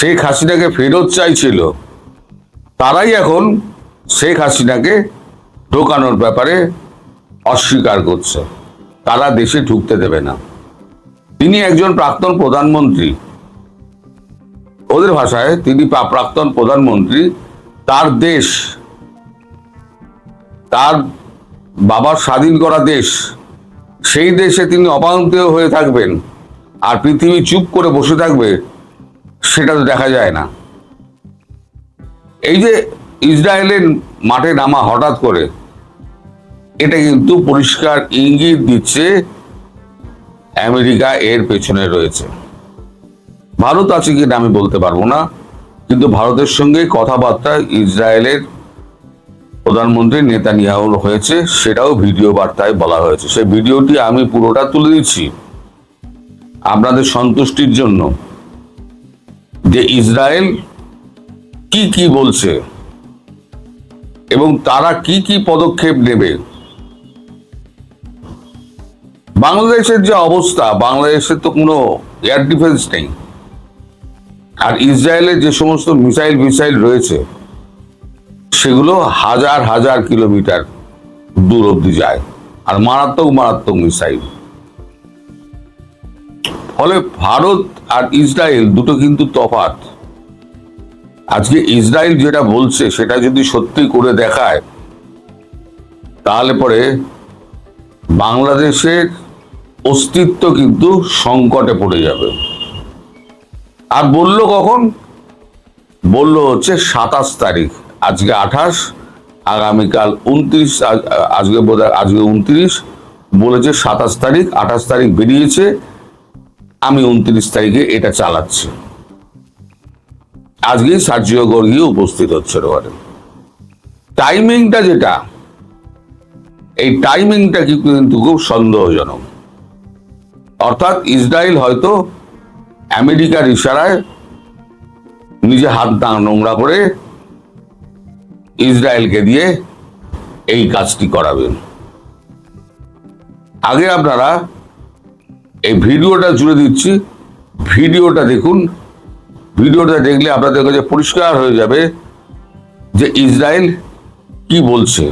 শেখ হাসিনাকে ফেরত চাইছিল, তারাই এখন শেখ হাসিনাকে ঢোকানোর ব্যাপারে অস্বীকার করছে। তারা দেশে ঢুকতে দেবে না। তিনি একজন প্রাক্তন প্রধানমন্ত্রী, ওদের ভাষায় তিনি প্রাক্তন প্রধানমন্ত্রী। তার দেশ, তার বাবার স্বাধীন করা দেশ, সেই দেশে তিনি অপাঙ্ক্তেয় হয়ে থাকবেন আর পৃথিবী চুপ করে বসে থাকবে, সেটা তো দেখা যায় না। এই যে ইসরায়েলের মাঠে নামা হঠাৎ করে, এটা কিন্তু পরিষ্কার ইঙ্গিত দিচ্ছে আমেরিকা এর পেছনে রয়েছে। ভারত আছে কিনা আমি বলতে পারবো না, কিন্তু ভারতের সঙ্গে কথাবার্তা ইসরায়েলের প্রধানমন্ত্রী নেতানিয়াহুর হয়েছে, সেটাও ভিডিও বার্তায় বলা হয়েছে। সেই ভিডিওটি আমি পুরোটা তুলে দিচ্ছি আপনাদের সন্তুষ্টির জন্য, যে ইসরায়েল কি কি বলছে এবং তারা কি কি পদক্ষেপ নেবে। বাংলাদেশের যে অবস্থা, বাংলাদেশের তো কোনো এয়ার ডিফেন্স নেই, আর ইসরায়েলের যে সমস্ত মিসাইল রয়েছে সেগুলো হাজার হাজার কিলোমিটার দূর অব্দি যায়, আর মারাত্মক মিসাইল। ফলে ভারত আর ইসরায়েল দুটো কিন্তু তফাৎ। আজকে ইসরায়েল যেটা বলছে সেটা যদি সত্যি করে দেখায়, তাহলে পরে বাংলাদেশের অস্তিত্ব কিন্তু সংকটে পড়ে যাবে। আর বললো কখন? বললো হচ্ছে 27 তারিখ, আজকে 28, আগামীকাল 29, আজকে 29, বলেছে 27 তারিখ, 28 তারিখ বেরিয়েছে, আমি 29 তারিখে এটা চালাচ্ছি। আজকে সার্জিও গর্গিও উপস্থিত হচ্ছে ওখানে। টাইমিংটা যেটা, এই টাইমিংটা কিন্তু খুব সন্দেহজনক। অর্থাৎ ইসরায়েল হয়তো আমেরিকার ইশারায় নিজে হাত নোংরা করে ইসরায়েলকে দিয়ে এই কাজটি করাবেন। আগে আপনারা এই ভিডিওটা জুড়ে দিচ্ছি, ভিডিওটা দেখুন। ভিডিওটা দেখলে আপনাদের কাছে পরিষ্কার হয়ে যাবে যে ইসরায়েল কি বলছে।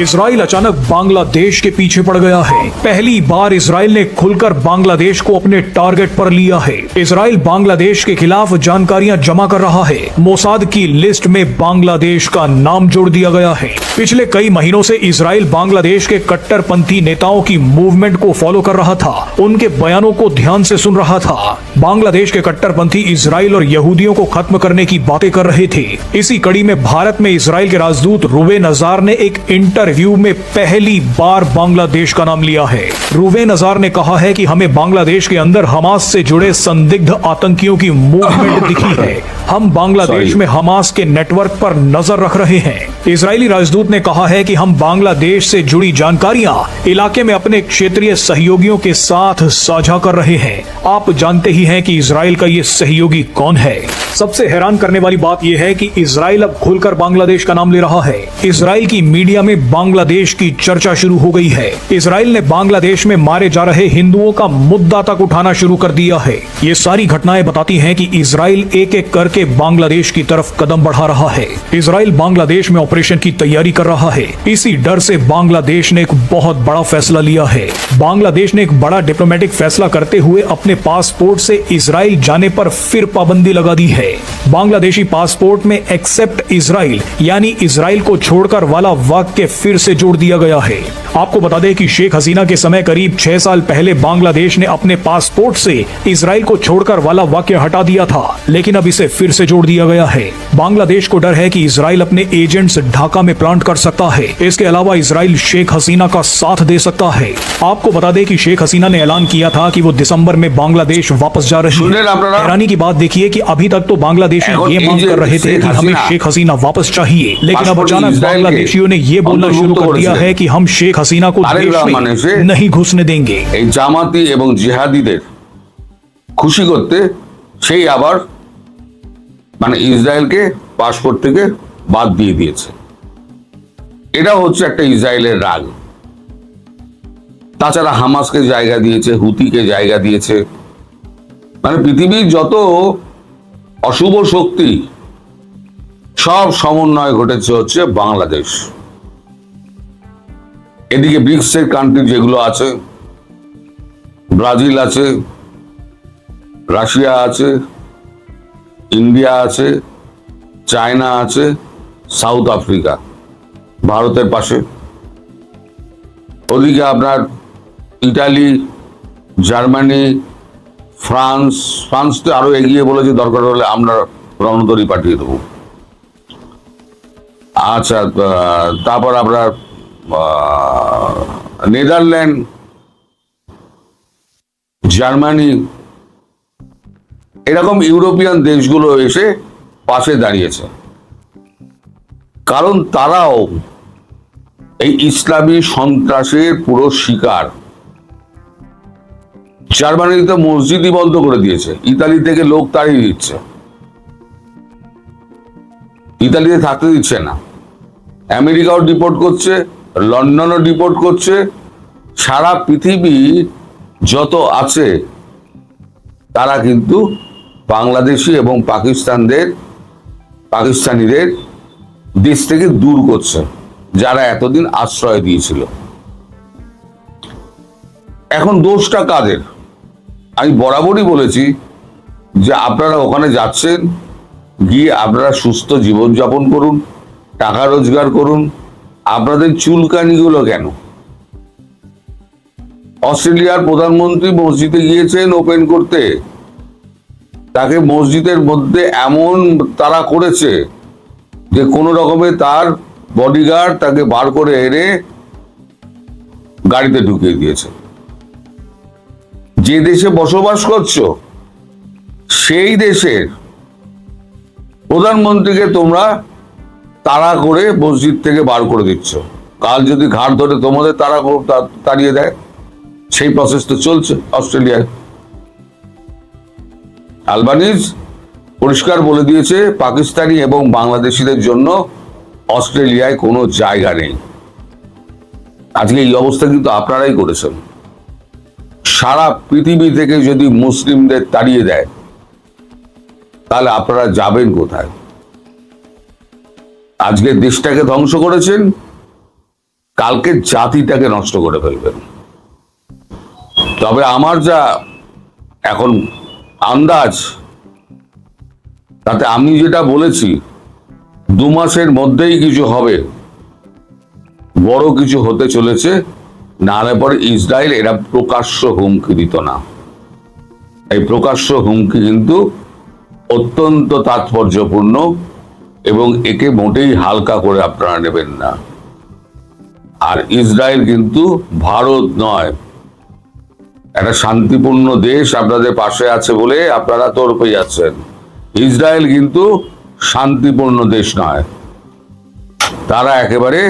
इजराइल अचानक बांग्लादेश के पीछे पड़ गया है। पहली बार इजराइल ने खुलकर बांग्लादेश को अपने टारगेट पर लिया है। इजराइल बांग्लादेश के खिलाफ जानकारियां जमा कर रहा है। मोसाद की लिस्ट में बांग्लादेश का नाम जोड़ दिया गया है। पिछले कई महीनों से इजराइल बांग्लादेश के कट्टरपंथी नेताओं की मूवमेंट को फॉलो कर रहा था, उनके बयानों को ध्यान से सुन रहा था। बांग्लादेश के कट्टरपंथी इजराइल और यहूदियों को खत्म करने की बातें कर रहे थे। इसी कड़ी में भारत में इजराइल के राजदूत रुवे नजार ने एक इंटरव्यू में पहली बार बांग्लादेश का नाम लिया है। रुवे नजार ने कहा है कि हमें बांग्लादेश के अंदर हमास से जुड़े संदिग्ध आतंकियों की मूवमेंट दिखी है। हम बांग्लादेश में हमास के नेटवर्क पर नजर रख रहे हैं। इजरायली राजदूत ने कहा है कि हम बांग्लादेश से जुड़ी जानकारियां इलाके में अपने क्षेत्रीय सहयोगियों के साथ साझा कर रहे हैं। आप जानते ही हैं कि इजराइल का ये सहयोगी कौन है। सबसे हैरान करने वाली बात यह है कि इजराइल अब खुलकर बांग्लादेश का नाम ले रहा है। इजराइल की मीडिया में बांग्लादेश की चर्चा शुरू हो गई है। इजराइल ने बांग्लादेश में मारे जा रहे हिंदुओं का मुद्दा तक उठाना शुरू कर दिया है। ये सारी घटनाएं बताती हैं कि इजराइल एक एक करके बांग्लादेश की तरफ कदम बढ़ा रहा है। इजराइल बांग्लादेश में ऑपरेशन की तैयारी कर रहा है। इसी डर से बांग्लादेश ने एक बहुत बड़ा फैसला लिया है। बांग्लादेश ने एक बड़ा डिप्लोमेटिक फैसला करते हुए अपने पासपोर्ट से इजराइल जाने पर फिर पाबंदी लगा दी है। बांग्लादेशी पासपोर्ट में एक्सेप्ट इजराइल यानी इजराइल को छोड़कर वाला वाक्य फिर से जोड़ दिया गया है। आपको बता दें कि शेख हसीना के समय करीब 6 साल पहले बांग्लादेश ने अपने पासपोर्ट से इजराइल को छोड़कर वाला वाक्य हटा दिया था, लेकिन अब इसे फिर से जोड़ दिया गया है। बांग्लादेश को डर है कि इजराइल अपने एजेंट्स ढाका में प्लांट कर सकता है। इसके अलावा इजराइल शेख हसीना का साथ दे सकता है। आपको बता दें कि शेख हसीना ने ऐलान किया था कि वो दिसंबर में बांग्लादेश वापस जा रही है। हैरानी की बात देखिए कि अभी तक तो बांग्लादेशी ये मांग कर रहे थे कि हमें शेख हसीना वापस चाहिए, लेकिन अब अचानक बांग्लादेशियों ने ये बोलना शुरू कर दिया है कि हम शेख हसीना को देश में नहीं घुसने देंगे। জামাতি এবং জিহাদিদের খুশি করতে সেই আবার ইসরায়েলকে পাসপোর্ট থেকে বাদ দিয়ে দিয়েছে। এটা হচ্ছে একটা ইসরায়েলের রাগ। তাছাড়া হামাসকে জায়গা দিয়েছে, হুতিকে জায়গা দিয়েছে। মানে পৃথিবীর যত অশুভ শক্তি সব সমন্বয় ঘটেছে হচ্ছে বাংলাদেশ। এদিকে ব্রিক্সের কান্ট্রি যেগুলো আছে, ব্রাজিল আছে, রাশিয়া আছে, ইন্ডিয়া আছে, চায়না আছে, সাউথ আফ্রিকা ভারতের পাশে। ওদিকে আপনার ইটালি, জার্মানি, ফ্রান্স তো আরো এগিয়ে বলেছে দরকার হলে আমরা রণতরী পাঠিয়ে দেবো। আচ্ছা, তারপর আপনার নেদারল্যান্ড, জার্মানি, এরকম ইউরোপিয়ান দেশগুলো এসে পাশে দাঁড়িয়েছে, কারণ তারাও এই ইসলামী সন্ত্রাসের পুরো শিকার। জার্মানিতে মসজিদই বন্ধ করে দিয়েছে, ইতালি থেকে লোক তাড়িয়ে দিচ্ছে, ইতালিতে থাকতে দিচ্ছে না। আমেরিকাও ডিপোর্ট করছে, লন্ডনও ডিপোর্ট করছে। সারা পৃথিবী যত আছে তারা কিন্তু বাংলাদেশি এবং পাকিস্তানিদের দেশ থেকে দূর করছে, যারা এতদিন আশ্রয় দিয়েছিল। এখন দোষটা কাদের? আমি বরাবরই বলেছি যে আপনারা ওখানে যাচ্ছেন, গিয়ে আপনারা সুস্থ জীবনযাপন করুন, টাকা রোজগার করুন। আপনাদের চুলকানিগুলো কেন? অস্ট্রেলিয়ার প্রধানমন্ত্রী মসজিদে গিয়েছেন ওপেন করতে, তাকে মসজিদের মধ্যে এমন তারা করেছে যে কোনো রকমে তার বডিগার্ড তাকে বার করে এনে গাড়িতে ঢুকিয়ে দিয়েছে। যে দেশে বসবাস করছো সেই দেশের প্রধানমন্ত্রীকে তোমরা তাড়া করে মসজিদ থেকে বার করে দিচ্ছ। কাল যদি ঘাট ধরে তোমাদের তাড়িয়ে দেয়, সেই প্রসেস তো চলছে অস্ট্রেলিয়ায়। আলবানিজ পরিষ্কার বলে দিয়েছে পাকিস্তানি এবং বাংলাদেশিদের জন্য অস্ট্রেলিয়ায় কোনো জায়গা নেই। আজকে এই অবস্থা কিন্তু আপনারাই করেছেন। সারা পৃথিবী থেকে যদি মুসলিমদের তাড়িয়ে দেয় তাহলে আপনারা যাবেন কোথায়? আজকে দেশটাকে ধ্বংস করেছেন, কালকে জাতিটাকে নষ্ট করে ফেলবেন। তবে আমার যা এখন আন্দাজ, তাতে আমি যেটা বলেছি 2 মাসের মধ্যেই কিছু হবে, বড় কিছু হতে চলেছে। নাহলে পরে ইসরায়েল এরা প্রকাশ্য হুমকি দিত না। এই প্রকাশ্য হুমকি কিন্তু অত্যন্ত তাৎপর্যপূর্ণ এবং একে মোটেই হালকা করে আপনারা নেবেন না। আর ইসরায়েল কিন্তু ভারত নয়, একটা শান্তিপূর্ণ দেশ আপনাদের পাশে আছে বলে আপনারা তরপে যাচ্ছেন। ইসরায়েল কিন্তু শান্তিপূর্ণ দেশ নয়। তারা একেবারে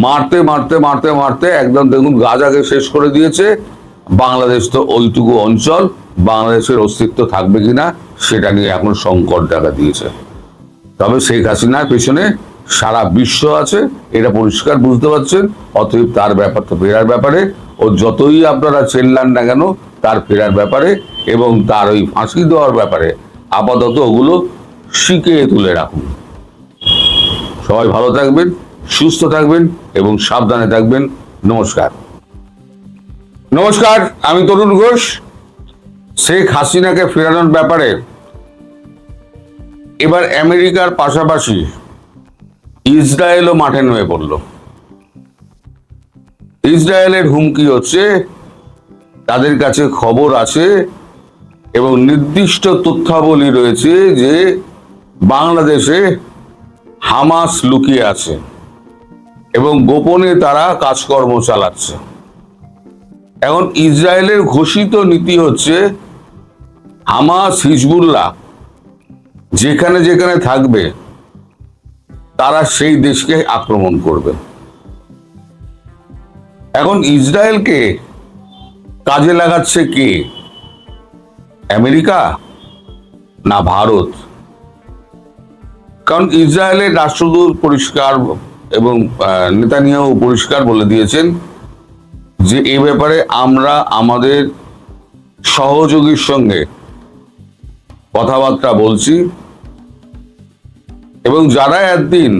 মারতে মারতে মারতে মারতে একদম দেখুন গাজাকে শেষ করে দিয়েছে। বাংলাদেশ তো ওইটুকু অঞ্চল, বাংলাদেশের অস্তিত্ব থাকবে কিনা সেটা নিয়ে এখন সংকট দেখা দিয়েছে। তবে শেখ হাসিনার পেছনে সারা বিশ্ব আছে, এটা পরিষ্কার বুঝতে পারছেন। অতএব তার ব্যাপারটা ফেরার ব্যাপারে ও যতই আপনারা চেল্লান না কেন তার ফেরার ব্যাপারে এবং তার ওই ফাঁসি দেওয়ার ব্যাপারে আপাতত ওগুলো শিখিয়ে তুলে রাখুন। সবাই ভালো থাকবেন, সুস্থ থাকবেন এবং সাবধানে থাকবেন। নমস্কার। নমস্কার, আমি তরুণ ঘোষ। শেখ হাসিনাকে ফেরানোর ব্যাপারে এবার আমেরিকার পাশাপাশি ইসরায়েলও মাঠে নেমে পড়ল। ইসরায়েলের হুমকি হচ্ছে, তাদের কাছে খবর আছে এবং নির্দিষ্ট তথ্যাবলী রয়েছে যে বাংলাদেশে হামাস লুকিয়ে আছে এবং গোপনে তারা কাজকর্ম চালাচ্ছে। এখন ইসরায়েলের ঘোষিত নীতি হচ্ছে হামাস, হিজবুল্লাহ যেখানে যেখানে থাকবে তারা সেই দেশকে আক্রমণ করবে। এখন ইসরায়েলকে কাজে লাগাচ্ছে কে? আমেরিকা না ভারত? কারণ ইসরায়েলের রাষ্ট্রদূত পরিষ্কার এবং নেতানিয়াহু পরিষ্কার বলে দিয়েছেন যে এ ব্যাপারে আমরা আমাদের সহযোগীর সঙ্গে কথাবার্তা বলছি এবং যারা একদিন